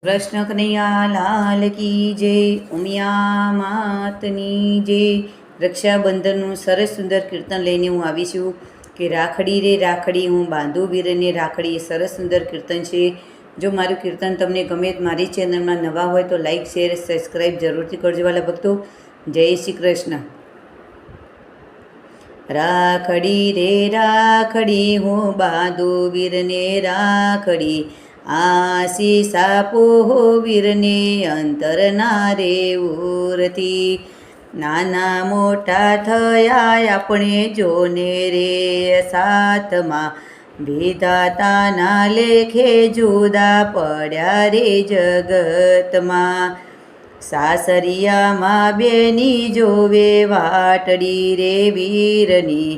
કૃષ્ણ કનૈયા લાલ કી જય, ઉમિયા માતની જય। રક્ષાબંધનનું સરસ સુંદર કીર્તન લઈને હું આવી છું કે રાખડી રે રાખડી હું બાંધું વીરને રાખડી। એ સરસ સુંદર કીર્તન છે। જો મારું કીર્તન તમને ગમે, મારી ચેનલમાં નવા હોય તો લાઈક શેર સબસ્ક્રાઈબ જરૂરથી કરજો વાલા ભક્તો। જય શ્રી કૃષ્ણ। રાખડી રે રાખડી હું બાંધું વીરને રાખડી, આશીષ આપો વીરને અંતરના રે ઉરથી। નાના મોટા થયા આપણે જોને રે સાથમાં, વિધાતાના લેખે જુદા પડ્યા રે જગતમાં। સાસરિયામાં બેની જોવે વાટડી રે વીરની,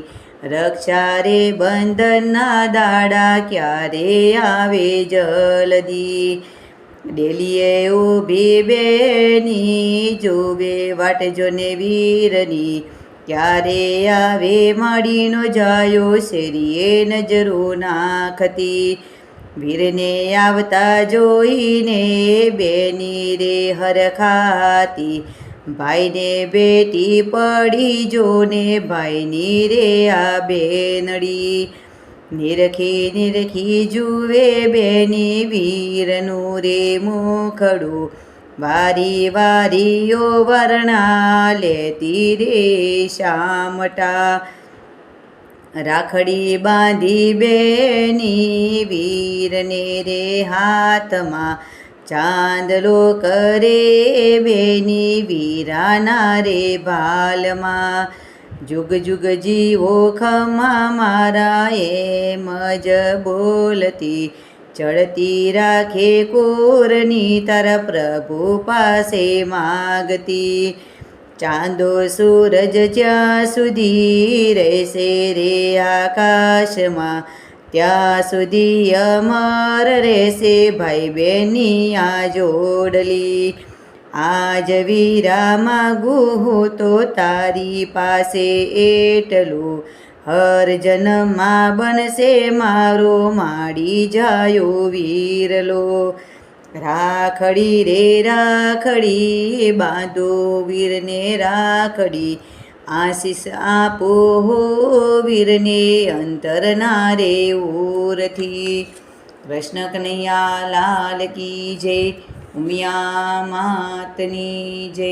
રક્ષા રે બંધનના દાડા ક્યારે આવે જલ્દી। ડેલીએ ઊભી બેની જોવે વાટ જોને વીરની, ક્યારે આવે માડીનો જાયો શેરીએ નજરો નાખતી। વીરને આવતા જોઈને બેની રે હરખાતી, ભાઈને બેટી પડી જોને ભાઈની રે આ બેનડી। નિરખી નિરખી જુએ બેની વીરનું રે મુખડું, વારી વારીઓ વર્ણા લેતી રે શામટા। રાખડી બાંધી બેની વીરને રે હાથમાં, ચાંદલો કરે બેની વીરાના રે ભાલમાં। જુગ જુગ જીવો ખમા મારા એમ જ બોલતી, ચડતી રાખે કોરની તારા પ્રભુ પાસે માગતી। ચાંદો સૂરજ જ્યાં સુધી રહેશે રે આકાશમાં, ત્યાં સુધી અમર રહેશે ભાઈ બહેનની આ જોડલી। આજ વીરા માગું હું તો તારી પાસે એટલું, હર જન્મમાં બનશે મારો માડી જાયો વીરલો। રાખડી રે રાખડી બાંધો વીરને રાખડી, આશીષ આપો વીરને અંતરના રે ઉરથી। કૃષ્ણ કનૈયા લાલ કી જય, ઉમિયા માતની જય।